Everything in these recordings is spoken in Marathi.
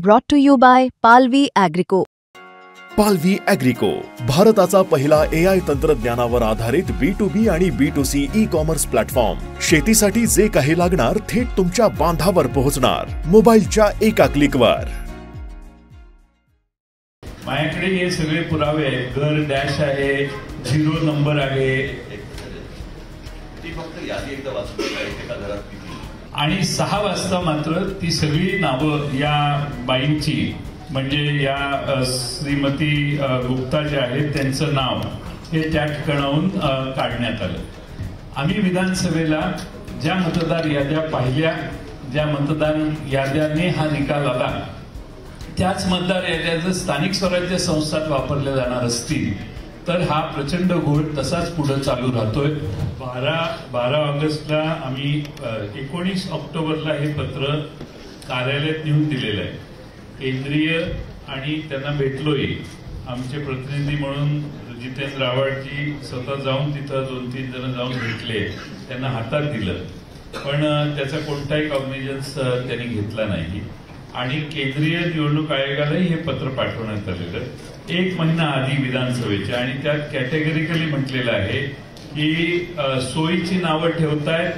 Brought to you by Palvi Agrico. पालवी ॲग्रिको, भारताचा पहिला AI तंत्रज्ञानावर आधारित B2B आणि B2C ई-कॉमर्स प्लॅटफॉर्म. शेतीसाठी जे काही लागणार थेट तुमच्या बांधावर पोहोचणार, मोबाईलच्या एका क्लिकवर. माझ्याकडे हे सगळे पुरावे आहेत. घर डॅश आहे, 0 नंबर आहे, ती फक्त यादी एकदा वाचून एका घरात किती आणि 6 वाजता मात्र ती सगळी नावं या बाईंची, म्हणजे या श्रीमती गुप्ता जे आहेत त्यांचं नाव हे त्या ठिकाणाहून काढण्यात आलं. आम्ही विधानसभेला ज्या मतदार याद्या पाहिल्या, ज्या मतदार याद्याने हा निकाल आला, त्याच मतदार याद्या जर स्थानिक स्वराज्य संस्थात वापरल्या जाणार असतील तर हा प्रचंड घोळ तसाच पुढे चालू राहतोय. 12 ऑगस्टला आम्ही 19 ऑक्टोबरला हे पत्र कार्यालयात नेऊन दिलेलं आहे. केंद्रीय आणि त्यांना भेटलोय. आमचे प्रतिनिधी म्हणून जितेंद्र आव्हाडजी स्वतः जाऊन तिथं 2-3 जण जाऊन भेटले, त्यांना हातात दिलं, पण त्याचा कोणताही कॉग्निजन्स त्यांनी घेतला नाही. आणि केंद्रीय निवडणूक आयोगालाही हे पत्र पाठवण्यात आलेलं 1 महिना आधी विधानसभेच्या, आणि त्यात कॅटेगरिकली म्हटलेलं आहे की सोयीची नावं ठेवतायत,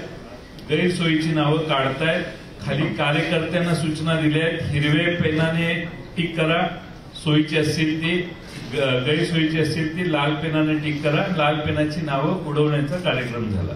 गैरसोयीची नावं काढतायत. खाली कार्यकर्त्यांना सूचना दिल्या आहेत, हिरवे पेनाने टिक करा, सोयीची असतील ती, गैरसोयीची असतील ती लाल पेनाने टिक करा. लाल पेनाची नावं उडवण्याचा कार्यक्रम झाला.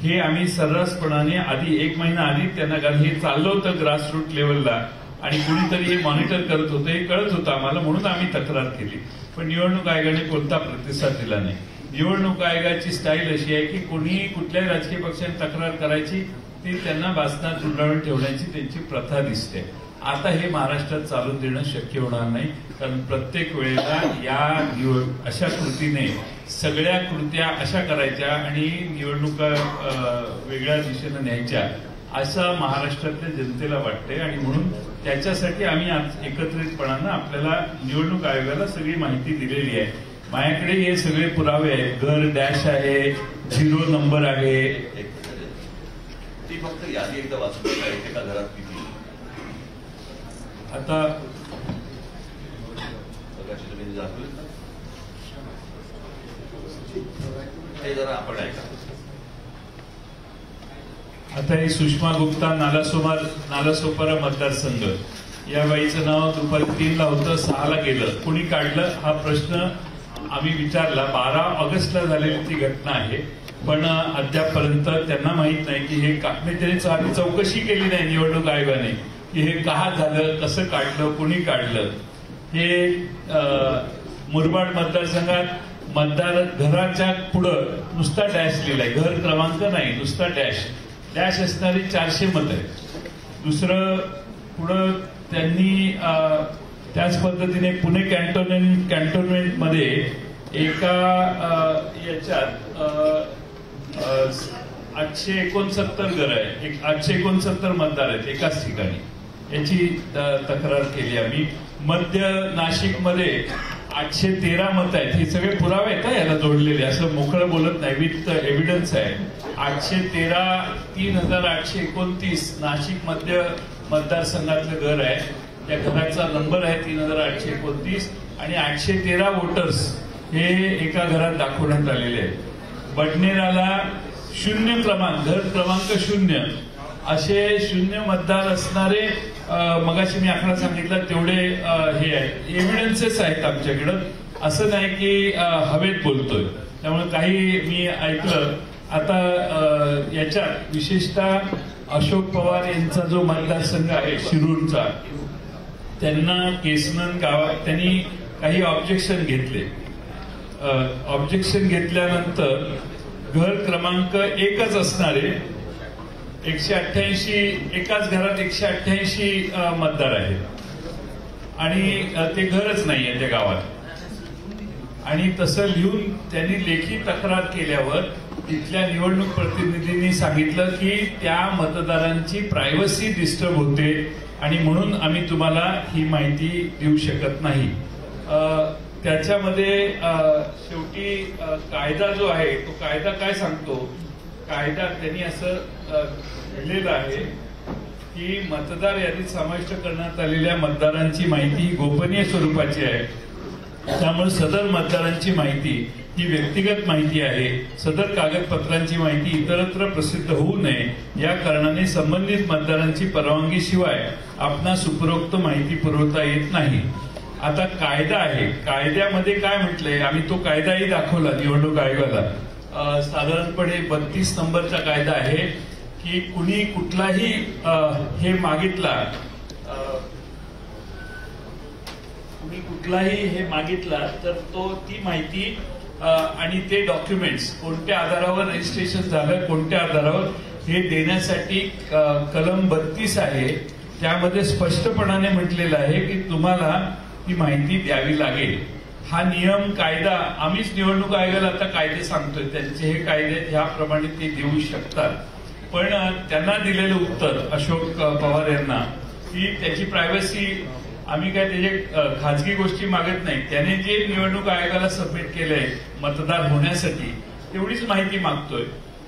हे आम्ही सर्रासपणाने आधी 1 महिना आधी त्यांना, कारण हे चाललं होतं ग्रासरूट लेवलला आणि कुणीतरी हे मॉनिटर करत होतं, हे कळत होतं आम्हाला, म्हणून आम्ही तक्रार केली. पण निवडणूक आयोगाने कोणता प्रतिसाद दिला नाही. निवडणूक आयोगाची स्टाईल अशी आहे की कोणी कुठल्याही राजकीय पक्षाने तक्रार करायची, ती त्यांना बासनात गुंडाळून ठेवण्याची त्यांची प्रथा दिसते. आता हे महाराष्ट्रात चालू देणं शक्य होणार नाही, कारण प्रत्येक वेळेला या अशा कृतीने सगळ्या कृत्या अशा करायच्या आणि निवडणुका वेगळ्या दिशेनं न्यायच्या, असं महाराष्ट्रातल्या जनतेला वाटतंय. आणि म्हणून त्याच्यासाठी आम्ही आज एकत्रितपणानं आपल्याला निवडणूक आयोगाला सगळी माहिती दिलेली आहे. माझ्याकडे हे सगळे पुरावे आहेत. घर डॅश आहे, 0 नंबर आहे. ती फक्त यादी एकदा वाचून एका घरात किती आता हे जरा आपण ऐका. आता हे सुषमा गुप्ता, नालासोपारा मतदारसंघ, या बाईचं नाव दुपारी 3ला होतं, 6ला गेलं. कुणी काढलं हा प्रश्न आम्ही विचारला. 12 ऑगस्टला झालेली ती घटना आहे, पण अद्यापपर्यंत त्यांना माहित नाही की हे त्यांनी चौकशी केली नाही निवडणूक आयोगाने की हे का झालं, कसं काढलं, कुणी काढलं. हे मुरबाड मतदारसंघात मतदार घराच्या पुढं नुसता डॅश लिहिलाय, घर क्रमांक नाही, नुसता डॅश. डॅश असणारी 400 मत आहे. दुसरं पुढं त्यांनी त्याच पद्धतीने पुणे कॅन्टोन्मेंटमध्ये एका याच्यात 869 घर आहे, 869 मतदार आहेत एकाच ठिकाणी. याची तक्रार केली आम्ही. मध्य नाशिकमध्ये 813 मत आहेत. हे सगळे पुरावे आहेत याला जोडलेले, असं मोकळं बोलत नाही, विथ एव्हिडन्स आहे. 813 3829 नाशिक मध्य मतदारसंघातलं घर आहे. त्या घराचा नंबर आहे 3829 आणि 813 वोटर्स हे एका घरात दाखवण्यात आलेले आहेत. बडनेराला 0 क्रमांक, घर क्रमांक 0 असे 0 मतदार असणारे, मगाशी मी आकडा सांगितला तेवढे हे आहेत, एव्हिडन्सेस आहेत आमच्याकडं. असं नाही की हवेत बोलतोय. त्यामुळे काही मी ऐकलं. आता याच्यात विशेषतः अशोक पवार यांचा जो मतदारसंघ आहे शिरूरचा, त्यांना केसनन गावात त्यांनी काही ऑब्जेक्शन घेतले. ऑब्जेक्शन घेतल्यानंतर घर क्रमांक 1च असणारे 188, एकाच घरात 188 मतदार आहेत आणि ते घरच नाहीये त्या गावात. आणि तसं लिहून त्यांनी लेखी तक्रार केल्यावर तिथल्या निवडणूक प्रतिनिधींनी सांगितलं की त्या मतदारांची प्रायव्हसी डिस्टर्ब होते आणि म्हणून आम्ही तुम्हाला ही माहिती देऊ शकत नाही. त्याच्यामध्ये शेवटी कायदा जो आहे तो कायदा काय सांगतो, कायदा त्यांनी असं लिहिलेलं आहे की मतदार यादीत समाविष्ट करण्यात आलेल्या मतदारांची माहिती ही गोपनीय स्वरूपाची आहे. त्यामुळे सदर मतदारांची माहिती ही व्यक्तिगत माहिती आहे. सदर कागदपत्रांची माहिती इतरत्र प्रसिद्ध होऊ नये या कारणाने संबंधित मतदारांची परवानगीशिवाय आपणास उपरोक्त माहिती पुरवता येत नाही. आता कायदा आहे, कायद्यामध्ये काय म्हटलंय, आम्ही तो कायदाही दाखवला निवडणूक आयोगाला. साधारणपणे 32 नंबरचा कायदा आहे की कुणी कुठलाही हे मागितला तर तो ती माहिती आणि ते डॉक्युमेंट्स कोणत्या आधारावर रजिस्ट्रेशन झालं, कोणत्या आधारावर हे देण्यासाठी कलम 32 आहे. त्यामध्ये स्पष्टपणाने म्हटलेलं आहे की तुम्हाला ती माहिती द्यावी लागेल. हा नियम कायदा आम्हीच निवडणूक आयोगाला आता कायदे सांगतोय, त्यांचे हे कायदे ह्याप्रमाणे ते देऊ शकतात. पण त्यांना दिलेलं उत्तर अशोक पवार यांना की त्याची प्रायव्हसी, आम्ही काय त्याचे खाजगी गोष्टी मागत नाही. त्याने जे निवडणूक आयोगाला सबमिट केलंय मतदार होण्यासाठी तेवढीच माहिती मागतोय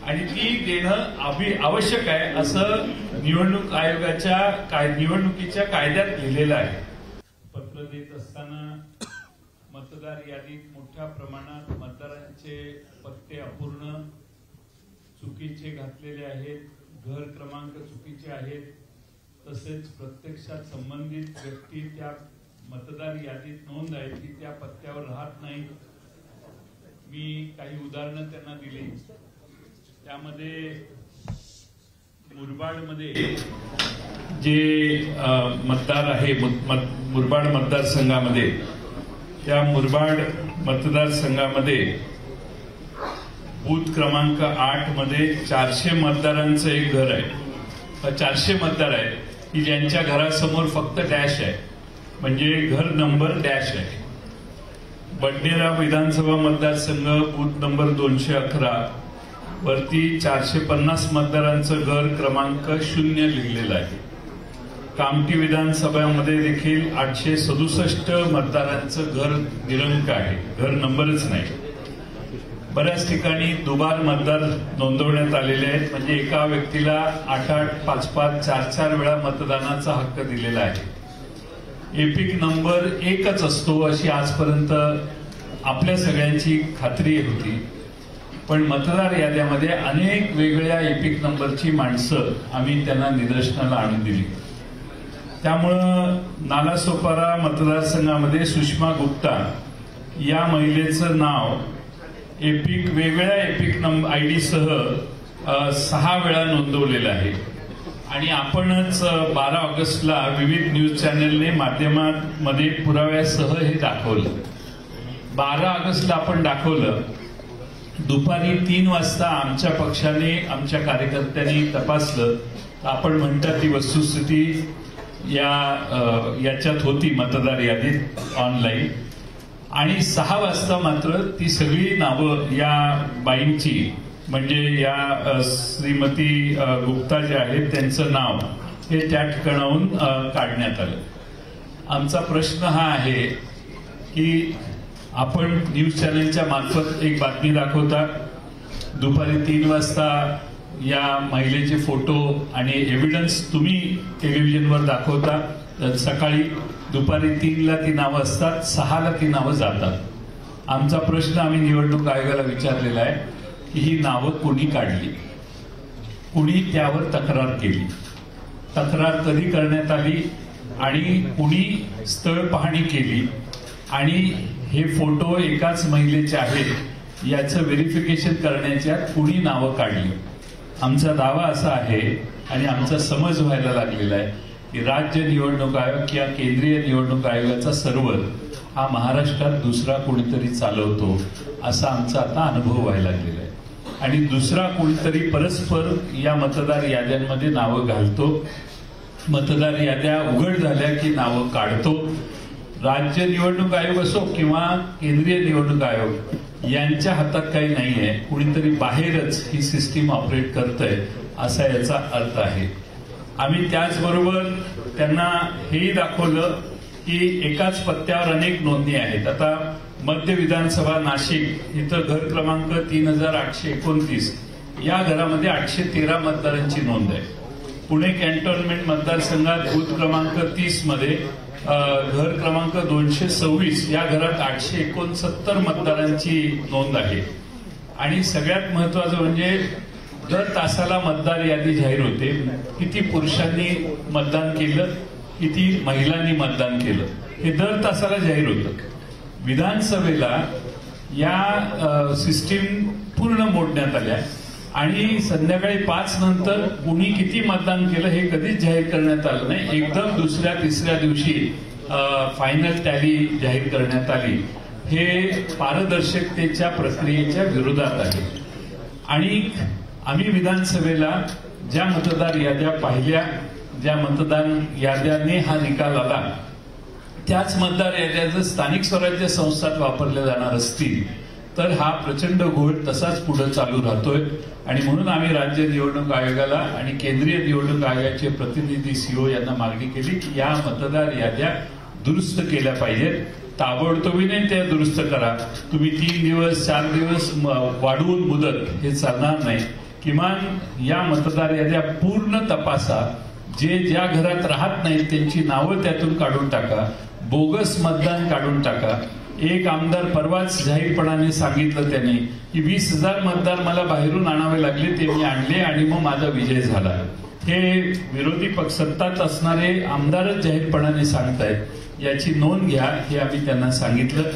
आणि ती देणं आवश्यक आहे असं निवडणूक आयोगाच्या निवडणुकीच्या कायद्यात लिहिलेलं आहे. पत्र देत असताना मतदार यादीत मोठ्या प्रमाणात मतदारांचे पत्ते अपूर्ण चुकीचे घातलेले आहेत, घर क्रमांक चुकीचे आहेत, तसेच प्रत्यक्षात संबंधित व्यक्ती त्या मतदार यादीत नोंद आहे की त्या पत्त्यावर राहत नाही. मी काही उदाहरणं त्यांना दिली. त्यामध्ये मुरबाडमध्ये जे मतदार आहे मुरबाड मतदारसंघामध्ये, त्या मुरबाड मतदारसंघामध्ये बूथ क्रमांक 8 मध्ये 400 मतदारांचं एक घर आहे. 400 मतदार आहेत की ज्यांच्या घरासमोर फक्त डॅश आहे, म्हणजे घर नंबर डॅश आहे. बडनेरा विधानसभा मतदारसंघ बूथ नंबर 211 वरती 450 मतदारांचं घर क्रमांक 0 लिहिलेलं आहे. कामठी विधानसभामध्ये देखील 867 मतदारांचं घर निरंक आहे, घर नंबरच नाही. बऱ्याच ठिकाणी दुबार मतदार नोंदवण्यात आलेले आहेत, म्हणजे एका व्यक्तीला 8-8, 5-5, 4-4 वेळा मतदानाचा हक्क दिलेला आहे. एपिक नंबर एकच असतो अशी आजपर्यंत आपल्या सगळ्यांची खात्री होती. पण मतदार याद्यामध्ये अनेक वेगवेगळ्या एपिक नंबरची माणसं आम्ही त्यांना निदर्शनाला आणून दिली. त्यामुळं नालासोपारा मतदारसंघामध्ये सुषमा गुप्ता या महिलेचं नाव वेगवेगळ्या एपिक नंबर आयडी सह 6 वेळा नोंदवलेलं आहे. आणि आपणच 12 ऑगस्टला विविध न्यूज चॅनलने माध्यमांमध्ये पुराव्यासह हे दाखवलं. 12 ऑगस्टला आपण दाखवलं. दुपारी 3 वाजता आमच्या पक्षाने, आमच्या कार्यकर्त्यांनी तपासलं तर आपण म्हणतात ती वस्तुस्थिती याच्यात होती मतदार यादीत ऑनलाईन. आणि 6 वाजता मात्र ती सगळी नावं या बाईंची, म्हणजे या श्रीमती गुप्ता ज्या आहेत त्यांचं नाव हे त्या ठिकाणाहून काढण्यात आलं. आमचा प्रश्न हा आहे की आपण न्यूज चॅनलच्या मार्फत एक बातमी दाखवता, दुपारी 3 वाजता या महिलेचे फोटो आणि एव्हिडन्स तुम्ही टेलिव्हिजनवर दाखवता, सकाळी दुपारी 3ला ती नावं असतात, 6ला ती नावं जातात. आमचा प्रश्न आम्ही निवडणूक आयोगाला विचारलेला आहे की ही नावं कोणी काढली, कुणी त्यावर तक्रार केली, तक्रार कधी करण्यात आली आणि कुणी स्थळ पाहणी केली आणि हे फोटो एकाच महिलेचे आहेत याचं व्हेरिफिकेशन करण्याच्या कुणी नावं काढली. आमचा दावा असा आहे आणि आमचा समज व्हायला लागलेला आहे की राज्य निवडणूक आयोग किंवा केंद्रीय निवडणूक आयोगाचा सर्व्हर हा महाराष्ट्रात दुसरा कोणीतरी चालवतो असा आमचा आता अनुभव व्हायला लागलेला आहे. आणि दुसरा कोणीतरी परस्पर या मतदार याद्यांमध्ये नावं घालतो, मतदार याद्या उघड झाल्या की नावं काढतो. राज्य निवडणूक आयोग असो किंवा केंद्रीय निवडणूक आयोग यांच्या हातात काही नाहीये, कुणीतरी बाहेरच ही सिस्टीम ऑपरेट करतंय असा याचा अर्थ आहे. आम्ही त्याचबरोबर त्यांना हेही दाखवलं की एकाच पत्त्यावर अनेक नोंदणी आहेत. आता मध्य विधानसभा नाशिक इथं घर क्रमांक 3829 या घरामध्ये 813 मतदारांची नोंद आहे. पुणे कॅन्टोन्मेंट मतदारसंघात बूथ क्रमांक 30 मध्ये घर क्रमांक 226 या घरात 869 मतदारांची नोंद आहे. आणि सगळ्यात महत्वाचं म्हणजे दर तासाला मतदार यादी जाहीर होते. किती पुरुषांनी मतदान केलं, किती महिलांनी मतदान केलं, हे दर तासाला जाहीर होतं. विधानसभेला या सिस्टीम पूर्ण मोडण्यात आल्या आणि संध्याकाळी 5 नंतर कुणी किती मतदान केलं हे कधीच जाहीर करण्यात आलं नाही. एकदम दुसऱ्या तिसऱ्या दिवशी फायनल टॅली जाहीर करण्यात आली. हे पारदर्शकतेच्या प्रक्रियेच्या विरोधात आहे. आणि आम्ही विधानसभेला ज्या मतदार याद्या पाहिल्या, ज्या मतदान याद्याने हा निकाल आला, त्याच मतदार याद्या जर स्थानिक स्वराज्य संस्थात वापरल्या जाणार असतील तर हा प्रचंड घोळ तसाच पुढे चालू राहतोय. आणि म्हणून आम्ही राज्य निवडणूक आयोगाला आणि केंद्रीय निवडणूक आयोगाचे प्रतिनिधी सीओ यांना मागणी केली की या मतदार याद्या दुरुस्त केल्या पाहिजेत. ताबडतोबीने त्या दुरुस्त करा. तुम्ही 3 दिवस 4 दिवस वाढवून मुदत हे चालणार नाही. किमान या मतदार याद्या पूर्ण तपासा. जे ज्या घरात राहत नाहीत त्यांची नावं त्यातून काढून टाका. बोगस मतदान काढून टाका. एक आमदार परवाच जाहीरपणाने सांगितलं त्याने की 20,000 मतदार मला बाहेरून आणावे लागले, ते मी आणले आणि मग माझा विजय झाला. हे विरोधी पक्ष सत्तात असणारे आमदारच जाहीरपणाने सांगतायत. याची नोंद घ्या, हे आम्ही त्यांना सांगितलं.